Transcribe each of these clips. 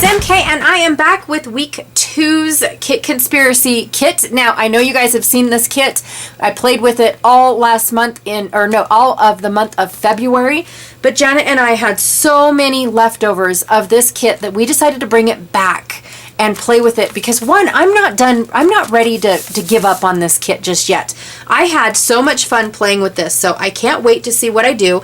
it's MK and I am back with week 2's Kit Conspiracy kit. Now, I know you guys have seen this kit. I played with it all last month all of the month of February. But Janet and I had so many leftovers of this kit that we decided to bring it back and play with it because one, I'm not ready to give up on this kit just yet. I had so much fun playing with this, so I can't wait to see what I do.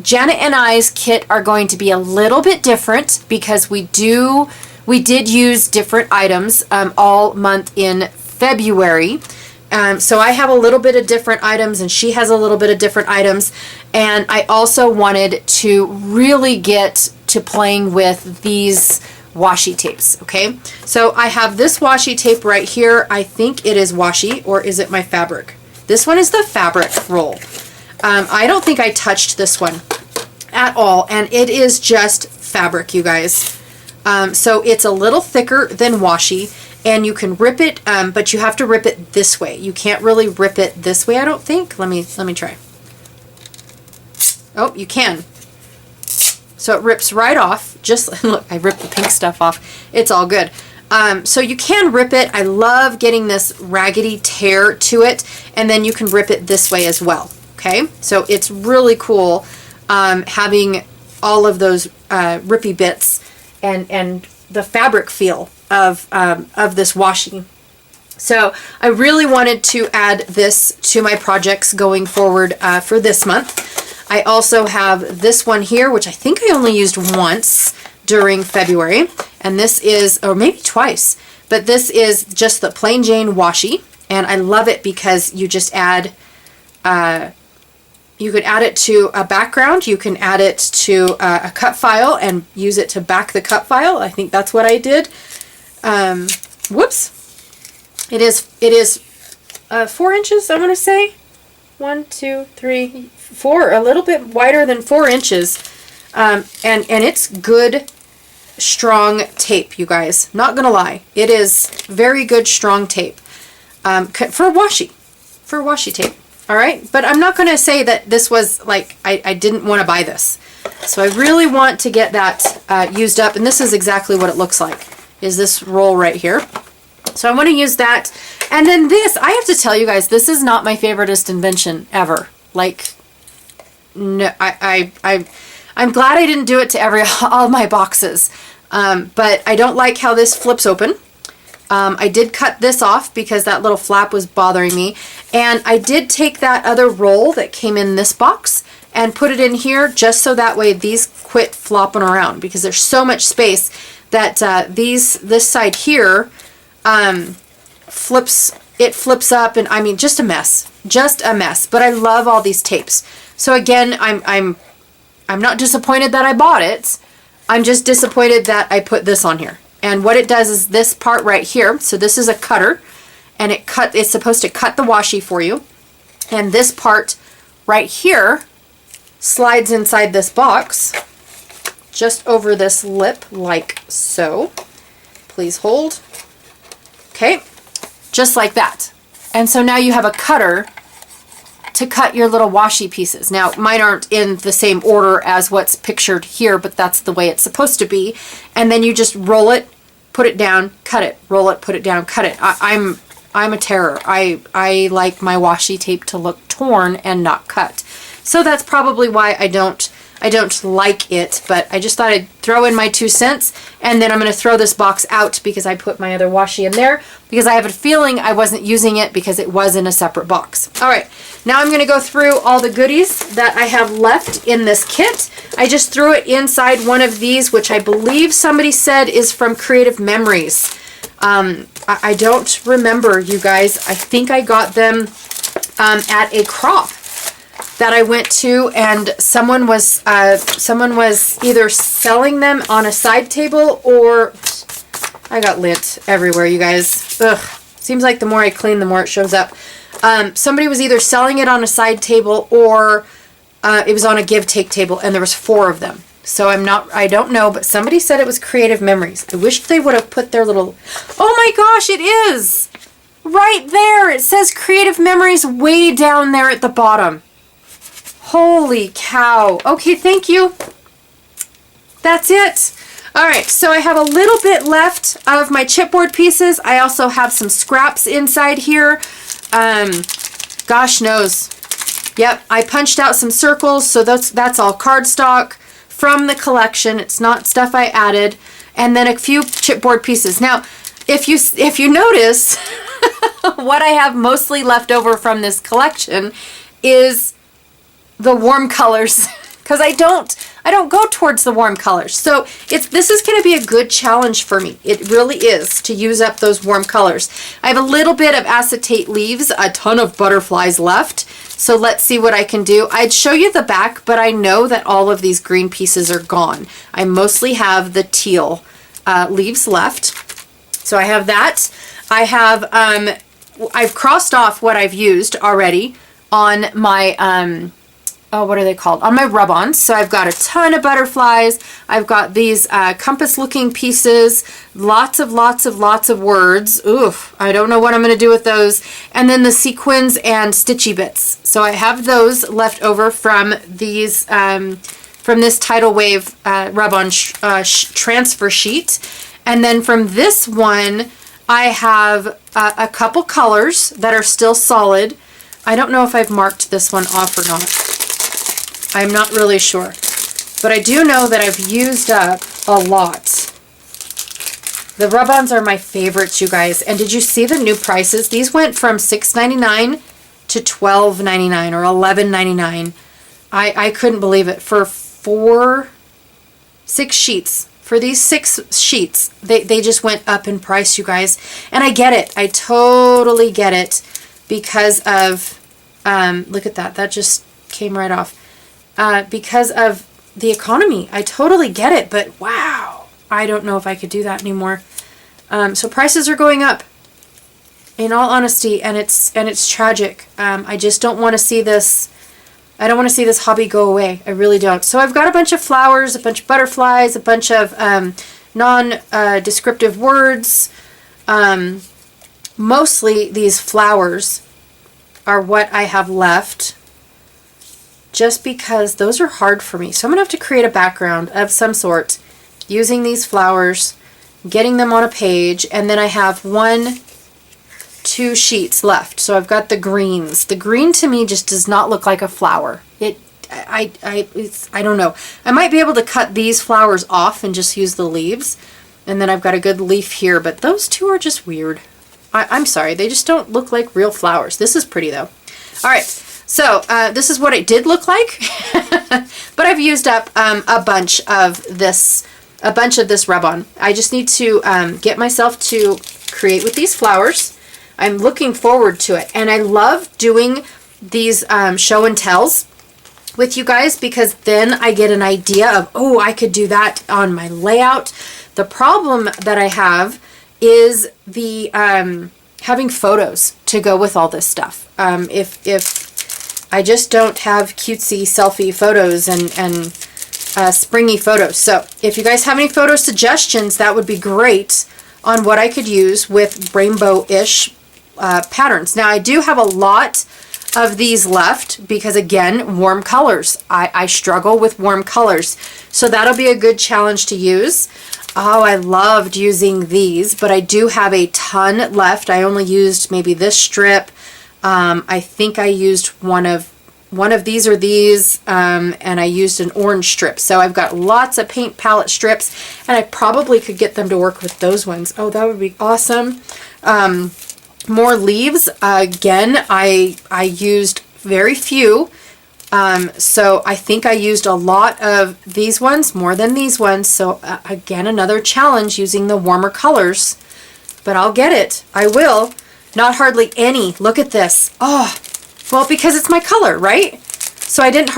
Janet and I's kit are going to be a little bit different because we did use different items all month in February. So I have a little bit of different items and she has a little bit of different items. And I also wanted to really get to playing with these washi tapes, okay? So I have this washi tape right here. I think it is washi, or is it my fabric? This one is the fabric roll. I don't think I touched this one at all, and it is just fabric, you guys. So it's a little thicker than washi, and you can rip it, but you have to rip it this way. You can't really rip it this way, I don't think. Let me try. Oh, you can. So it rips right off. Just look, I ripped the pink stuff off. It's all good. So you can rip it. I love getting this raggedy tear to it, and then you can rip it this way as well. Okay, so it's really cool having all of those rippy bits and the fabric feel of this washi. So I really wanted to add this to my projects going forward for this month. I also have this one here, which I think I only used once during February, and this is, or maybe twice, but this is just the plain Jane washi, and I love it because you just add, you could add it to a background, you can add it to a cut file and use it to back the cut file. I think that's what I did. Whoops. It is 4 inches, I want to say. 1, 2, 3, 4, a little bit wider than 4 inches. And it's good, strong tape, you guys. Not gonna lie. It is very good, strong tape. For washi tape. Alright? But I'm not gonna say that this was like, I didn't want to buy this. So I really want to get that used up, and this is exactly what it looks like, is this roll right here. So I want to use that. And then this, I have to tell you guys, this is not my favoriteest invention ever. Like, no, I'm glad I didn't do it to all my boxes. But I don't like how this flips open. I did cut this off because that little flap was bothering me. And I did take that other roll that came in this box and put it in here just so that way these quit flopping around, because there's so much space that this side here flips up, and I mean, just a mess, but I love all these tapes. So again, I'm not disappointed that I bought it. I'm just disappointed that I put this on here. And what it does is this part right here, so this is a cutter, and it's supposed to cut the washi for you, and this part right here slides inside this box just over this lip like so. Please hold. Okay, just like that. And so now you have a cutter to cut your little washi pieces. Now, mine aren't in the same order as what's pictured here, but that's the way it's supposed to be. And then you just roll it, put it down, cut it, roll it, put it down, cut it. I'm a terror. I like my washi tape to look torn and not cut. So that's probably why I don't like it, but I just thought I'd throw in my 2 cents, and then I'm going to throw this box out because I put my other washi in there because I have a feeling I wasn't using it because it was in a separate box. All right, now I'm going to go through all the goodies that I have left in this kit. I just threw it inside one of these, which I believe somebody said is from Creative Memories. I don't remember, you guys. I think I got them at a crop that I went to, and someone was either selling them on a side table, or I got lint everywhere, you guys. Ugh. Seems like the more I clean, the more it shows up. Somebody was either selling it on a side table, or it was on a give-take table, and there was 4 of them. So I don't know, but somebody said it was Creative Memories. I wish they would have put their little, oh my gosh, it is! Right there! It says Creative Memories way down there at the bottom. Holy cow. Okay, thank you. That's it. All right, so I have a little bit left of my chipboard pieces. I also have some scraps inside here. Gosh knows. Yep, I punched out some circles, so that's all cardstock from the collection. It's not stuff I added. And then a few chipboard pieces. Now, if you notice, what I have mostly left over from this collection is the warm colors, because I don't go towards the warm colors. So this is going to be a good challenge for me. It really is, to use up those warm colors. I have a little bit of acetate leaves, a ton of butterflies left. So let's see what I can do. I'd show you the back, but I know that all of these green pieces are gone. I mostly have the teal leaves left. So I have that. I have, I've crossed off what I've used already on my, what are they called? On my rub-ons. So I've got a ton of butterflies. I've got these compass-looking pieces, lots of words. Oof, I don't know what I'm going to do with those. And then the sequins and stitchy bits. So I have those left over from these, from this Tidal Wave rub-on transfer sheet. And then from this one, I have a couple colors that are still solid. I don't know if I've marked this one off or not. I'm not really sure. But I do know that I've used up a lot. The rub-ons are my favorites, you guys. And did you see the new prices? These went from $6.99 to $12.99 or $11.99. I couldn't believe it. For 6 sheets. For these 6 sheets, they just went up in price, you guys. And I get it. I totally get it because of, look at that. That just came right off. Because of the economy. I totally get it, but wow. I don't know if I could do that anymore. So prices are going up, in all honesty, and it's tragic. I just don't want to see this. I don't want to see this hobby go away. I really don't. So I've got a bunch of flowers, a bunch of butterflies, a bunch of non-descriptive words. Mostly these flowers are what I have left, just because those are hard for me. So I'm going to have to create a background of some sort using these flowers, getting them on a page, and then I have 2 sheets left. So I've got the greens. The green to me just does not look like a flower. I don't know. I might be able to cut these flowers off and just use the leaves. And then I've got a good leaf here, but those 2 are just weird. I'm sorry, they just don't look like real flowers. This is pretty though. All right, so this is what it did look like. But I've used up a bunch of this rub-on. I just need to get myself to create with these flowers. I'm looking forward to it. And I love doing these show and tells with you guys, because then I get an idea of, oh, I could do that on my layout. The problem that I have is the having photos to go with all this stuff. If I just don't have cutesy selfie photos and springy photos. So if you guys have any photo suggestions, that would be great on what I could use with rainbow-ish patterns. Now I do have a lot of these left because, again, warm colors. I struggle with warm colors. So that'll be a good challenge to use. Oh, I loved using these, but I do have a ton left. I only used maybe this strip. I think I used one of these or these, and I used an orange strip. So I've got lots of paint palette strips, and I probably could get them to work with those ones. Oh, that would be awesome. More leaves. Again, I used very few. So I think I used a lot of these ones, more than these ones. So again, another challenge using the warmer colors, but I'll get it. I will. Not hardly any. Look at this. Oh, well, because it's my color, right? So I don't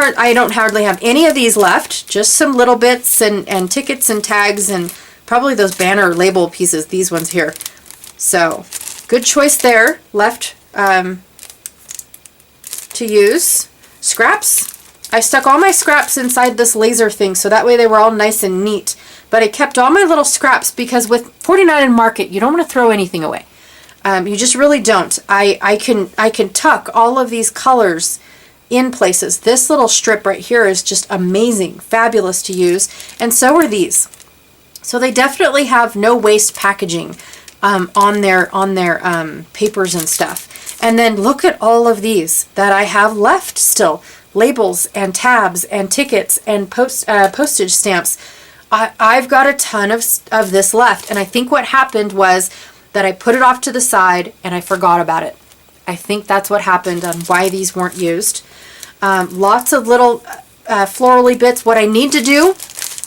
hardly have any of these left, just some little bits and tickets and tags and probably those banner label pieces, these ones here. So good choice there. Left to use. Scraps. I stuck all my scraps inside this laser thing, so that way they were all nice and neat. But I kept all my little scraps because with 49 and Market, you don't want to throw anything away. You just really don't. I can tuck all of these colors in places. This little strip right here is just amazing, fabulous to use, and so are these. So they definitely have no waste packaging on their papers and stuff. And then look at all of these that I have left still. Labels and tabs and tickets and postage stamps. I've got a ton of this left. And I think what happened was that I put it off to the side and I forgot about it. I think that's what happened on why these weren't used. Lots of little florally bits. What I need to do,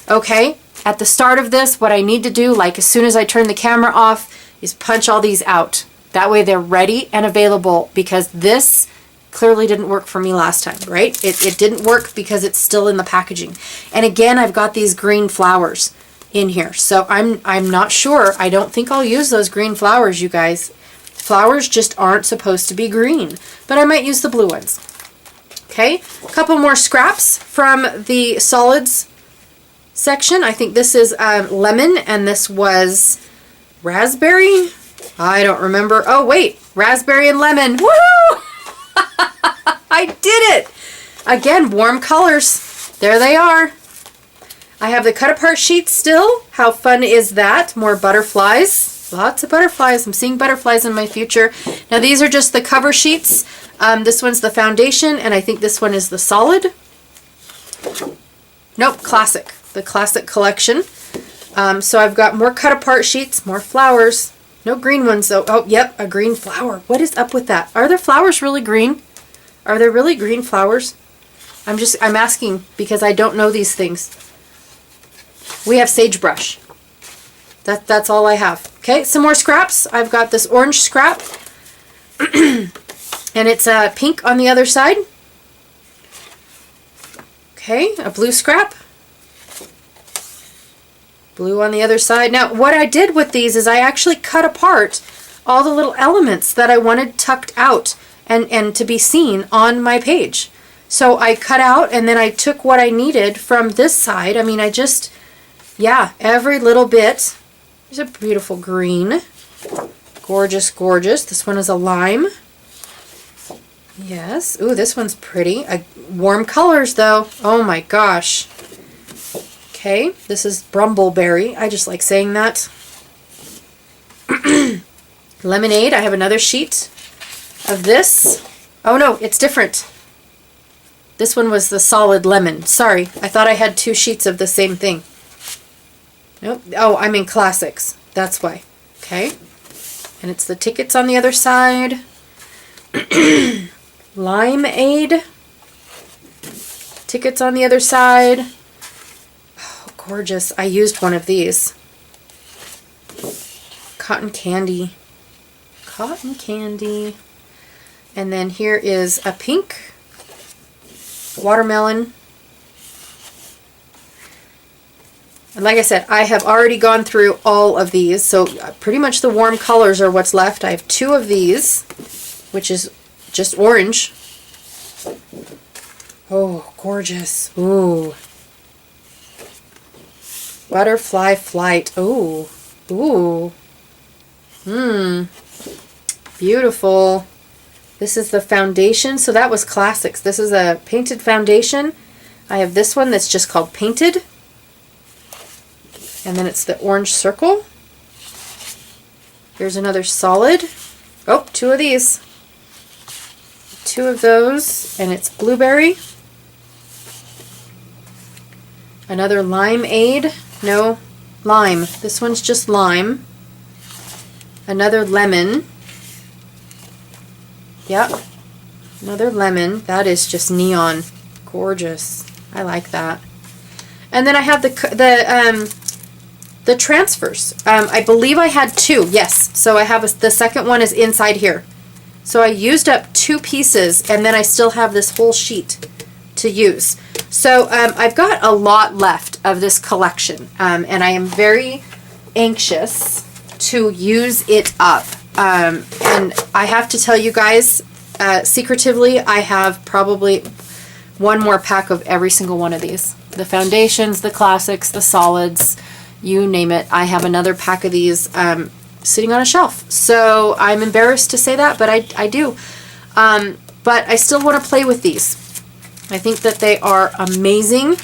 okay, at the start of this, what I need to do, like as soon as I turn the camera off, is punch all these out. That way they're ready and available, because this clearly didn't work for me last time, right? It didn't work because it's still in the packaging. And again, I've got these green flowers in here. So I'm not sure. I don't think I'll use those green flowers, you guys. Flowers just aren't supposed to be green, but I might use the blue ones. Okay, a couple more scraps from the solids section. I think this is lemon, and this was raspberry. I don't remember. Oh wait, raspberry and lemon. Woo! I did it! Again, warm colors. There they are. I have the cut apart sheets still. How fun is that? More butterflies. Lots of butterflies. I'm seeing butterflies in my future. Now these are just the cover sheets. This one's the foundation, and I think this one is the solid. Nope, classic. The classic collection. So I've got more cut apart sheets, more flowers. No green ones though. Oh, yep, a green flower. What is up with that? Are their flowers really green? Are there really green flowers? I'm asking because I don't know these things. We have sagebrush. That's all I have. Okay, some more scraps. I've got this orange scrap. And it's pink on the other side. Okay, a blue scrap. Blue on the other side. Now, what I did with these is I actually cut apart all the little elements that I wanted tucked out and to be seen on my page. So I cut out, and then I took what I needed from this side. I mean, yeah, every little bit. There's a beautiful green. Gorgeous, gorgeous. This one is a lime. Yes. Ooh, this one's pretty. Warm colors, though. Oh my gosh. Okay, this is Brumbleberry. I just like saying that. Lemonade. I have another sheet of this. Oh no, it's different. This one was the solid lemon. Sorry, I thought I had two sheets of the same thing. Nope. Oh, I'm in classics. That's why. Okay. And it's the tickets on the other side. Limeade. Tickets on the other side. Oh, gorgeous. I used one of these. Cotton candy. Cotton candy. And then here is a pink. Watermelon. And like I said, I have already gone through all of these, so pretty much the warm colors are what's left. I have two of these, which is just orange. Oh, gorgeous. Ooh. Butterfly Flight. Ooh. Ooh. Beautiful. This is the foundation. So that was classics. This is a painted foundation. I have this one that's just called Painted. And then it's the orange circle. Here's another solid. Oh, two of these. Two of those, and it's blueberry. Another limeade. No, lime. This one's just lime. Another lemon. Yep. Another lemon. That is just neon. Gorgeous. I like that. And then I have the transfers. I believe I had two. Yes. So I have the second one is inside here. So I used up two pieces, and then I still have this whole sheet to use. So I've got a lot left of this collection, and I am very anxious to use it up. And I have to tell you guys, secretively, I have probably one more pack of every single one of these. The foundations, the classics, the solids, you name it. I have another pack of these sitting on a shelf. So I'm embarrassed to say that, but I do. But I still want to play with these. I think that they are amazing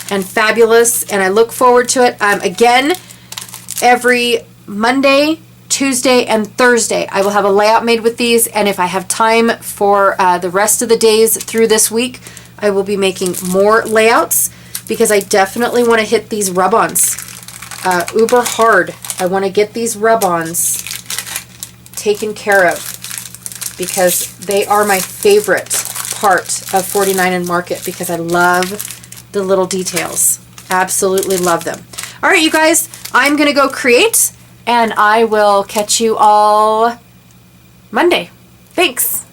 and fabulous, and I look forward to it. Again, every Monday, Tuesday, and Thursday, I will have a layout made with these, and if I have time for the rest of the days through this week, I will be making more layouts, because I definitely want to hit these rub-ons uber hard. I want to get these rub-ons taken care of, because they are my favorite part of 49 and Market, because I love the little details. Absolutely love them. All right, you guys, I'm going to go create, and I will catch you all Monday. Thanks.